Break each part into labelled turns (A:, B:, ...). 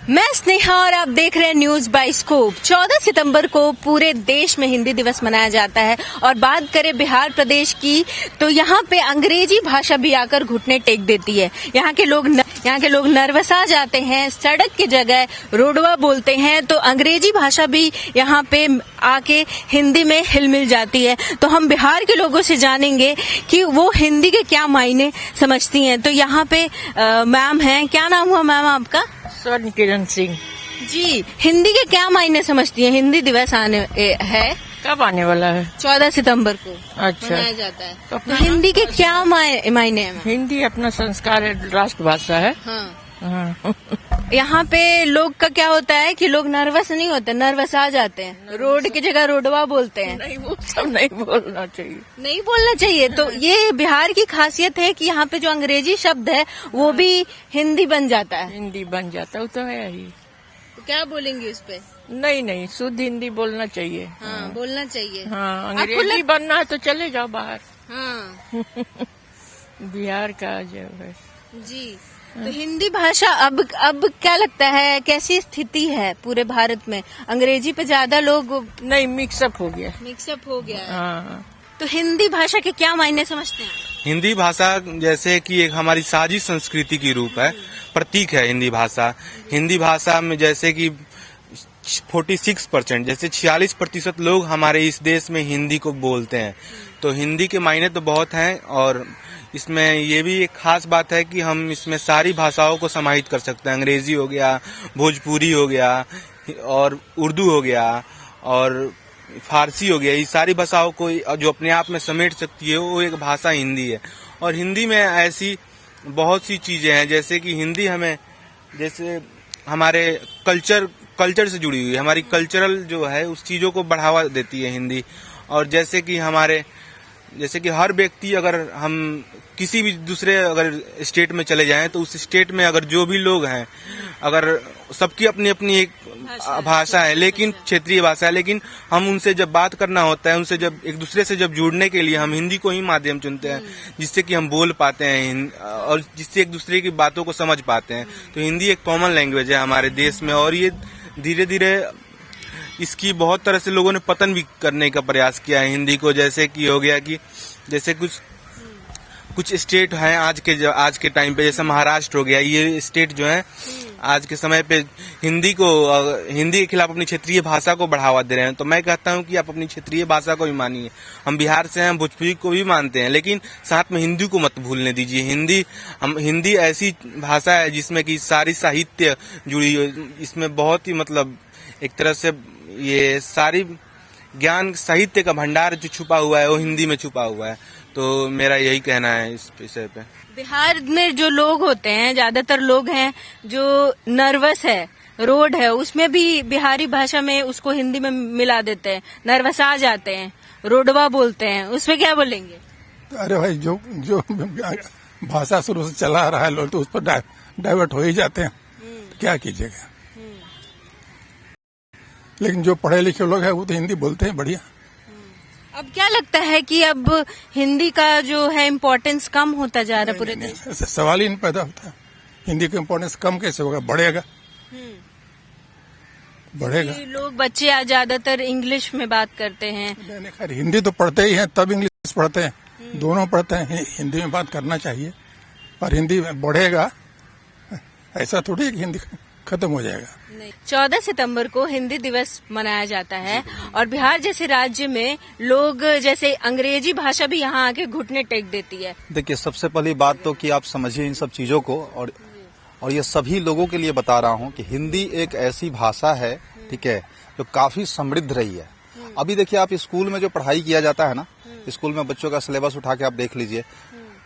A: मैं स्नेहा और आप देख रहे हैं न्यूज बाइस्कोप। 14 सितंबर को पूरे देश में हिंदी दिवस मनाया जाता है और बात करें बिहार प्रदेश की तो यहाँ पे अंग्रेजी भाषा भी आकर घुटने टेक देती है। यहाँ के लोग नर्वस आ जाते हैं, सड़क की जगह रोडवा बोलते हैं, तो अंग्रेजी भाषा भी यहाँ पे आके हिंदी में हिलमिल जाती है। तो हम बिहार के लोगों से जानेंगे कि वो हिंदी के क्या मायने समझती हैं। तो यहाँ पे मैम हैं, क्या नाम हुआ मैम आपका?
B: स्वर्ण किरण सिंह
A: जी। हिंदी के क्या मायने समझती हैं? हिंदी दिवस आने है,
B: कब आने वाला है?
A: 14 सितंबर को
B: अच्छा
A: मनाया जाता है। तो हिंदी के क्या मायने हैं?
B: हिंदी अपना संस्कार है, राष्ट्रभाषा है।
A: हाँ। यहाँ पे लोग का क्या होता है कि लोग नर्वस नहीं होते, नर्वस आ जाते हैं, रोड की जगह रोडवा बोलते हैं।
B: नहीं, वो सब नहीं बोलना चाहिए,
A: नहीं बोलना चाहिए। तो ये बिहार की खासियत है कि यहाँ पे जो अंग्रेजी शब्द है वो भी हिंदी बन जाता है।
B: हिंदी बन जाता है, वो तो है ही।
A: तो क्या बोलेंगे उस पे?
B: नहीं, शुद्ध हिंदी बोलना चाहिए।
A: हाँ, बोलना चाहिए।
B: हाँ, अंग्रेजी बनना है तो चले जाओ बाहर।
A: हाँ।
B: बिहार का जो है
A: जी। तो हिंदी भाषा अब क्या लगता है कैसी स्थिति है पूरे भारत में? अंग्रेजी पे ज्यादा लोग
B: नहीं, मिक्सअप हो गया।
A: मिक्सअप हो गया है।
B: हाँ।
A: तो हिंदी भाषा के क्या मायने समझते हैं?
C: हिंदी भाषा जैसे कि एक हमारी साझी संस्कृति की रूप है, प्रतीक है हिंदी भाषा। हिंदी भाषा में जैसे कि 46% जैसे 46% लोग हमारे इस देश में हिंदी को बोलते हैं। तो हिंदी के मायने तो बहुत हैं और इसमें ये भी एक खास बात है कि हम इसमें सारी भाषाओं को समाहित कर सकते हैं। अंग्रेजी हो गया, भोजपुरी हो गया और उर्दू हो गया और फारसी हो गया। ये सारी भाषाओं को जो अपने आप में समेट सकती है वो एक भाषा हिंदी है। और हिंदी में ऐसी बहुत सी चीजें हैं जैसे कि हिंदी हमें जैसे हमारे कल्चर से जुड़ी हुई है, हमारी कल्चरल जो है उस चीजों को बढ़ावा देती है हिंदी। और जैसे कि हर व्यक्ति अगर हम किसी भी दूसरे अगर स्टेट में चले जाएं तो उस स्टेट में अगर जो भी लोग हैं अगर सबकी अपनी अपनी एक भाषा है, लेकिन क्षेत्रीय भाषा है, लेकिन हम उनसे जब बात करना होता है, उनसे जब एक दूसरे से जब जुड़ने के लिए हम हिंदी को ही माध्यम चुनते हैं जिससे कि हम बोल पाते हैं और जिससे एक दूसरे की बातों को समझ पाते हैं। तो हिंदी एक कॉमन लैंग्वेज है हमारे देश में और ये धीरे धीरे इसकी बहुत तरह से लोगों ने पतन भी करने का प्रयास किया है हिंदी को। जैसे कि हो गया कि जैसे कुछ स्टेट हैं आज के टाइम पे, जैसे महाराष्ट्र हो गया, ये स्टेट जो है आज के समय पे हिंदी के खिलाफ अपनी क्षेत्रीय भाषा को बढ़ावा दे रहे हैं। तो मैं कहता हूं कि आप अपनी क्षेत्रीय भाषा को भी मानिए। हम बिहार से हैं, भोजपुरी को भी मानते हैं, लेकिन साथ में हिंदी को मत भूलने दीजिए। हिंदी ऐसी भाषा है जिसमें कि सारी साहित्य जुड़ी हुई, इसमें बहुत ही मतलब एक तरह से ये सारी ज्ञान साहित्य का भंडार जो छुपा हुआ है वो हिंदी में छुपा हुआ है। तो मेरा यही कहना है इस विषय पे। बिहार
A: में जो लोग होते हैं, ज्यादातर लोग हैं जो नर्वस है, रोड है उसमें भी बिहारी भाषा में उसको हिंदी में मिला देते हैं, नर्वस आ जाते हैं, रोडवा बोलते हैं, उसमें क्या बोलेंगे?
D: अरे भाई, जो भाषा शुरू से चला आ रहा है लोग तो उस पर डाइवर्ट हो ही जाते हैं, क्या कीजिएगा। लेकिन जो पढ़े लिखे लोग हैं वो तो हिंदी बोलते हैं बढ़िया।
A: अब क्या लगता है कि अब हिंदी का जो है इम्पोर्टेंस कम होता जा रहा है पूरे देश?
D: सवाल ही नहीं पैदा होता है। हिंदी का इम्पोर्टेंस कम कैसे होगा? बढ़ेगा।
A: लोग बच्चे आज ज्यादातर इंग्लिश में बात करते हैं।
D: खैर हिंदी तो पढ़ते ही हैं, तब इंग्लिश पढ़ते हैं, दोनों पढ़ते हैं। हिंदी में बात करना चाहिए और हिंदी बढ़ेगा, ऐसा थोड़ी कि हिंदी खत्म हो जाएगा।
A: 14 सितंबर को हिंदी दिवस मनाया जाता है और बिहार जैसे राज्य में लोग जैसे अंग्रेजी भाषा भी यहाँ आके घुटने टेक देती है।
E: देखिए, सबसे पहली बात तो कि आप समझिए इन सब चीजों को और ये सभी लोगों के लिए बता रहा हूँ कि हिंदी एक ऐसी भाषा है, ठीक है, जो काफी समृद्ध रही है। अभी देखिए, आप स्कूल में जो पढ़ाई किया जाता है ना, स्कूल में बच्चों का सिलेबस उठा के आप देख लीजिए,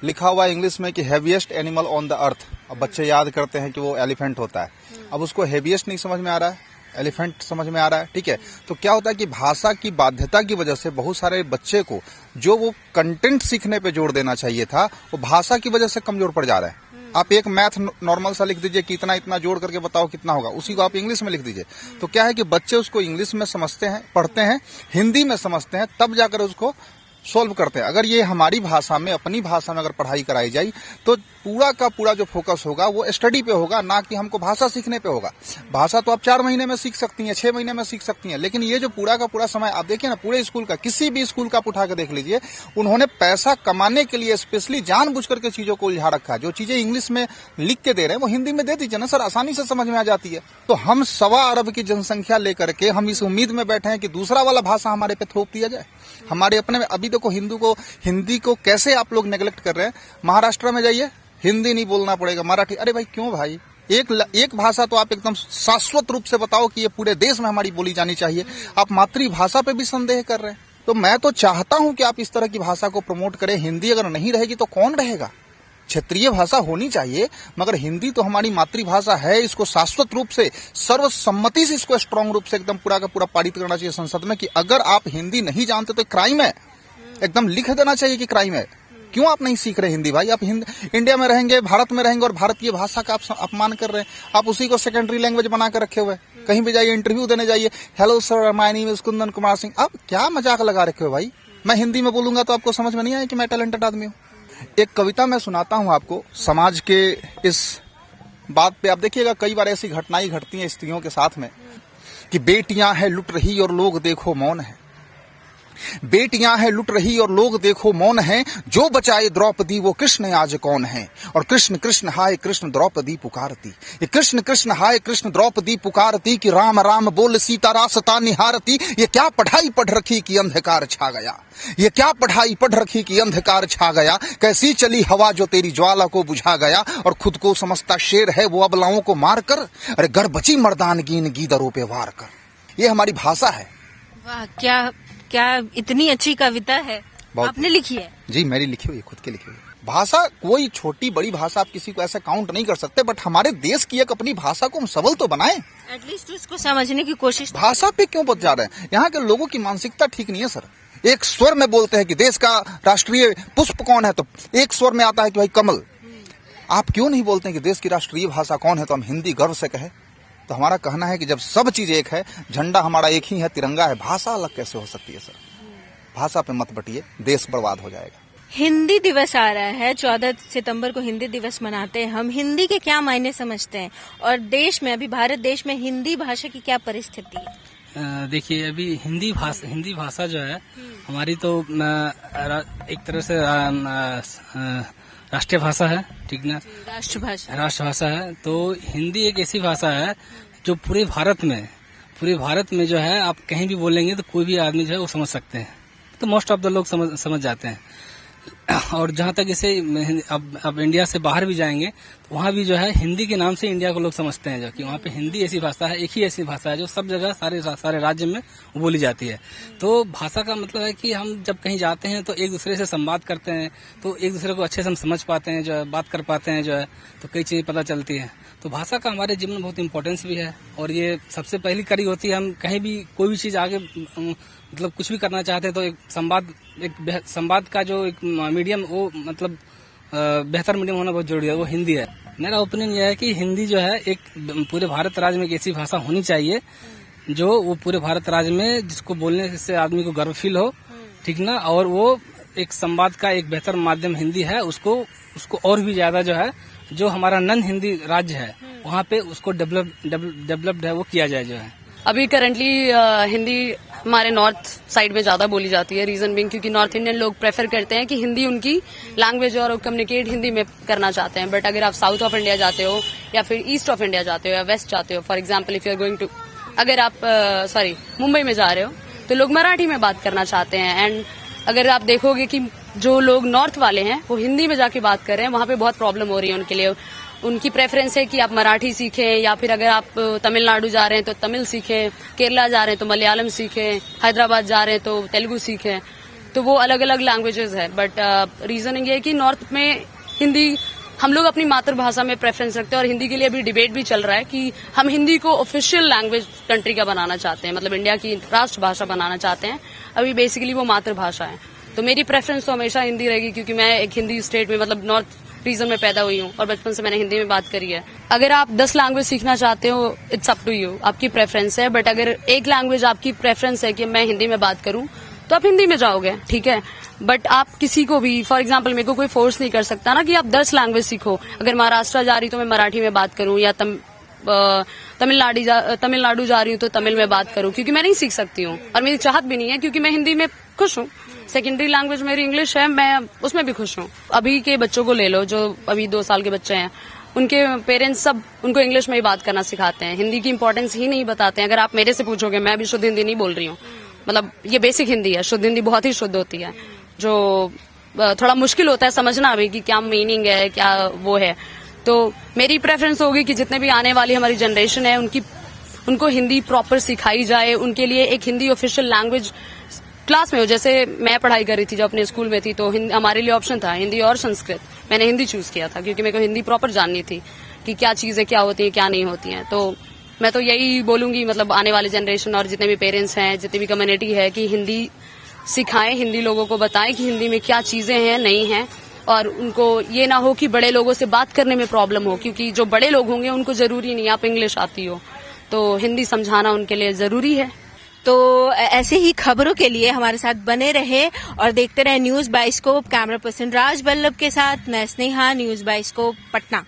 E: लिखा हुआ है इंग्लिश में कि heaviest animal on the earth. अब बच्चे याद करते हैं कि वो एलिफेंट होता है, अब उसको हैवीएस्ट नहीं समझ में आ रहा है, एलिफेंट समझ में आ रहा है, ठीक है। तो क्या होता है कि भाषा की बाध्यता की वजह से बहुत सारे बच्चे को जो वो कंटेंट सीखने पे जोर देना चाहिए था वो भाषा की वजह से कमजोर पड़ जा रहा है। आप एक मैथ नॉर्मल सा लिख दीजिए कि इतना जोड़ करके बताओ कितना होगा, उसी को आप इंग्लिश में लिख दीजिए। तो क्या है कि बच्चे उसको इंग्लिश में समझते हैं, पढ़ते हैं, हिंदी में समझते हैं, तब जाकर उसको सॉल्व करते हैं। अगर ये हमारी भाषा में, अपनी भाषा में अगर पढ़ाई कराई जाए तो पूरा का पूरा जो फोकस होगा वो स्टडी पे होगा, ना कि हमको भाषा सीखने पे होगा। भाषा तो आप 4 महीने में सीख सकती हैं, 6 महीने में सीख सकती हैं, लेकिन ये जो पूरा का पूरा समय आप देखिए ना, पूरे स्कूल का, किसी भी स्कूल का आप उठा के देख लीजिए, उन्होंने पैसा कमाने के लिए स्पेशली जानबूझ करके चीजों को उलझा रखा है। जो चीजें इंग्लिश में लिख के दे रहे हैं वो हिंदी में दे दीजिए ना सर, आसानी से समझ में आ जाती है। तो हम 1.25 अरब की जनसंख्या लेकर के हम इस उम्मीद में बैठे हैं कि दूसरा वाला भाषा हमारे पे थोप दिया जाए, हमारे अपने में। अभी देखो हिंदी को कैसे आप लोग नेग्लेक्ट कर रहे हैं। महाराष्ट्र में जाइए, हिंदी नहीं बोलना पड़ेगा, मराठी। अरे भाई क्यों भाई, एक भाषा तो आप एकदम शाश्वत रूप से बताओ कि ये पूरे देश में हमारी बोली जानी चाहिए। आप मातृभाषा पे भी संदेह कर रहे हैं। तो मैं तो चाहता हूं कि आप इस तरह की भाषा को प्रमोट करें। हिंदी अगर नहीं रहेगी तो कौन रहेगा? क्षेत्रीय भाषा होनी चाहिए, मगर हिंदी तो हमारी मातृभाषा है। इसको शाश्वत रूप से, सर्वसम्मति से इसको स्ट्रांग रूप से एकदम पूरा का पूरा पारित करना चाहिए संसद में कि अगर आप हिंदी नहीं जानते तो क्राइम है, एकदम लिख देना चाहिए कि क्राइम है। क्यों आप नहीं सीख रहे हिंदी भाई? आप इंडिया में रहेंगे, भारत में रहेंगे और भारतीय भाषा का आप अपमान कर रहे हैं। आप उसी को सेकेंडरी लैंग्वेज बना कर रखे हुए हैं। कहीं भी जाइए, इंटरव्यू देने जाइए, hello sir my name is Kundan Kumar Singh. आप क्या मजाक लगा रखे हो भाई? मैं हिंदी में बोलूंगा तो आपको समझ में नहीं आया कि मैं टैलेंटेड आदमी हूँ। एक कविता मैं सुनाता हूँ आपको समाज के इस बात पे। आप देखिएगा कई बार ऐसी घटनाएं घटती हैं स्त्रियों के साथ में कि बेटियां हैं लुट रही और लोग देखो मौन है, बेटियां हैं लुट रही और लोग देखो मौन है, जो बचाए द्रौपदी वो कृष्ण आज कौन है। और कृष्ण कृष्ण हाय कृष्ण द्रौपदी पुकारती, ये कृष्ण कृष्ण हाय कृष्ण द्रौपदी पुकारती कि राम राम बोल सीता रास्ता निहारती। ये क्या पढ़ाई पढ़ रखी कि अंधकार छा गया, ये क्या पढ़ाई पढ़ रखी कि अंधकार छा गया। कैसी चली हवा जो तेरी ज्वाला को बुझा गया, और खुद को समझता शेर है वो अबलाओं को मार कर। अरे गर बची मर्दानगीन गीदरों पे वार कर। ये हमारी भाषा है।
A: वाह, क्या इतनी अच्छी कविता है। आपने लिखी है?
E: जी मेरी लिखी हुई, खुद की लिखी हुई। भाषा कोई छोटी बड़ी भाषा आप किसी को ऐसे काउंट नहीं कर सकते, बट हमारे देश की एक अपनी भाषा को हम सबल तो बनाएं।
A: एटलीस्ट उसको समझने की कोशिश।
E: भाषा पे क्यों बच जा रहे हैं? यहाँ के लोगों की मानसिकता ठीक नहीं है सर। एक स्वर में बोलते हैं कि देश का राष्ट्रीय पुष्प कौन है, तो एक स्वर में आता है कि भाई कमल। आप क्यों नहीं बोलते हैं कि देश की राष्ट्रीय भाषा कौन है, तो हम हिंदी गर्व से कहें। तो हमारा कहना है कि जब सब चीज एक है, झंडा हमारा एक ही है, तिरंगा है, भाषा अलग कैसे हो सकती है सर? भाषा पे मत बटिए, देश बर्बाद हो जाएगा।
A: हिंदी दिवस आ रहा है, 14 सितंबर को हिंदी दिवस मनाते हैं हम। हिंदी के क्या मायने समझते हैं, और देश में, अभी भारत देश में हिंदी भाषा की क्या परिस्थिति है?
F: देखिए, अभी हिंदी भाषा जो है हमारी तो एक तरह से राष्ट्रीय भाषा है, ठीक ना? राष्ट्रभाषा है। तो हिंदी एक ऐसी भाषा है जो पूरे भारत में जो है, आप कहीं भी बोलेंगे तो कोई भी आदमी जो है वो समझ सकते हैं। तो मोस्ट ऑफ द लोग समझ जाते हैं। और जहाँ तक इसे अब इंडिया से बाहर भी जाएंगे तो वहाँ भी जो है हिंदी के नाम से इंडिया को लोग समझते हैं, जो कि वहाँ पे हिंदी ऐसी भाषा है, एक ही ऐसी भाषा है जो सब जगह सारे राज्य में बोली जाती है। तो भाषा का मतलब है कि हम जब कहीं जाते हैं तो एक दूसरे से संवाद करते हैं, तो एक दूसरे को अच्छे से हम समझ पाते हैं, जो है बात कर पाते हैं, जो है तो कई चीजें पता चलती है। तो भाषा का हमारे जीवन में बहुत इम्पोर्टेंस भी है, और ये सबसे पहली कड़ी होती है। हम कहीं भी कोई भी चीज आगे मतलब कुछ भी करना चाहते हैं तो एक संवाद का जो एक मीडियम, वो मतलब बेहतर मीडियम होना बहुत जरूरी है, वो हिंदी है। मेरा ओपिनियन यह है कि हिंदी जो है एक पूरे भारत राज्य में एक ऐसी भाषा होनी चाहिए जो वो पूरे भारत राज्य में, जिसको बोलने से आदमी को गर्व फील हो, ठीक ना? और वो एक संवाद का एक बेहतर माध्यम हिंदी है। उसको और भी ज्यादा जो है, जो हमारा नॉन हिंदी राज्य है वहाँ पे उसको डेवलप्ड है, वो किया जाए। जो है
G: अभी करंटली हिंदी हमारे नॉर्थ साइड में ज्यादा बोली जाती है। रीजन बीइंग क्योंकि नॉर्थ इंडियन लोग प्रेफर करते हैं कि हिंदी उनकी लैंग्वेज और मुझे हिंदी में करना चाहते हैं। बट अगर आप साउथ ऑफ इंडिया जाते हो या फिर ईस्ट ऑफ इंडिया जाते हो या वेस्ट जाते हो, for example if you are going to, अगर आप मुंबई में जा रहे हो तो लोग मराठी में बात करना चाहते हैं। एंड अगर आप देखोगे कि जो लोग नॉर्थ वाले हैं वो हिंदी में जाके बात कर रहे हैं, वहां पे बहुत प्रॉब्लम हो रही है उनके लिए। उनकी प्रेफरेंस है कि आप मराठी सीखें, या फिर अगर आप तमिलनाडु जा रहे हैं तो तमिल सीखें, केरला जा रहे हैं तो मलयालम सीखें, हैदराबाद जा रहे हैं तो तेलुगु सीखें। तो वो अलग अलग लैंग्वेजेस है। बट रीजन ये है कि नॉर्थ में हिंदी हम लोग अपनी मातृभाषा में प्रेफरेंस रखते हैं, और हिंदी के लिए अभी डिबेट भी चल रहा है कि हम हिंदी को ऑफिशियल लैंग्वेज कंट्री का बनाना चाहते हैं, मतलब इंडिया की राष्ट्रभाषा बनाना चाहते हैं। अभी बेसिकली वो मातृभाषा है। तो मेरी प्रेफरेंस तो हमेशा हिंदी रहेगी, क्योंकि मैं एक हिंदी स्टेट में, मतलब नॉर्थ रीजन में पैदा हुई हूँ और बचपन से मैंने हिंदी में बात करी है। अगर आप 10 लैंग्वेज सीखना चाहते हो, इट्स अप टू यू, आपकी प्रेफरेंस है। बट अगर एक लैंग्वेज आपकी प्रेफरेंस है कि मैं हिंदी में बात करूँ, तो आप हिंदी में जाओगे, ठीक है। बट आप किसी को भी, फॉर एग्जाम्पल मेरे को कोई फोर्स नहीं कर सकता ना कि आप 10 लैंग्वेज सीखो। अगर महाराष्ट्र जा रही तो मैं मराठी में बात करूं, या तमिलनाडु जा रही हूँ तो तमिल में बात करूं, क्योंकि मैं नहीं सीख सकती हूँ और मेरी चाहत भी नहीं है, क्योंकि मैं हिंदी में खुश हूँ। सेकेंडरी लैंग्वेज मेरी इंग्लिश है, मैं उसमें भी खुश हूँ। अभी के बच्चों को ले लो, जो अभी 2 साल के बच्चे हैं, उनके पेरेंट्स सब उनको इंग्लिश में ही बात करना सिखाते हैं, हिंदी की इंपॉर्टेंस ही नहीं बताते हैं। अगर आप मेरे से पूछोगे, मैं भी शुद्ध हिंदी नहीं बोल रही हूँ, मतलब ये बेसिक हिंदी है, शुद्ध हिंदी बहुत ही शुद्ध होती है, जो थोड़ा मुश्किल होता है समझना भी कि क्या मीनिंग है, क्या वो है। तो मेरी प्रेफरेंस होगी कि जितने भी आने वाली हमारी जनरेशन है उनको हिंदी प्रॉपर सिखाई जाए, उनके लिए एक हिंदी ऑफिशियल लैंग्वेज क्लास में हो। जैसे मैं पढ़ाई कर रही थी जब अपने स्कूल में थी, तो हमारे लिए ऑप्शन था हिंदी और संस्कृत। मैंने हिंदी चूज किया था क्योंकि मेरे को हिंदी प्रॉपर जाननी थी कि क्या चीजें क्या होती हैं, क्या नहीं होती हैं। तो मैं तो यही बोलूंगी, मतलब आने वाली जनरेशन और जितने भी पेरेंट्स हैं, जितनी भी कम्युनिटी है, कि हिंदी सिखाएं, हिंदी लोगों को बताएं कि हिंदी में क्या चीजें हैं, नहीं हैं। और उनको ये ना हो कि बड़े लोगों से बात करने में प्रॉब्लम हो, क्योंकि जो बड़े लोग होंगे उनको जरूरी नहीं आप इंग्लिश आती हो, तो हिंदी समझाना उनके लिए जरूरी है।
A: तो ऐसे ही खबरों के लिए हमारे साथ बने रहे और देखते रहे न्यूज बाइस्कोप। कैमरा पर्सन राज बल्लभ के साथ मैं स्नेहा, न्यूज बाइस्कोप, पटना।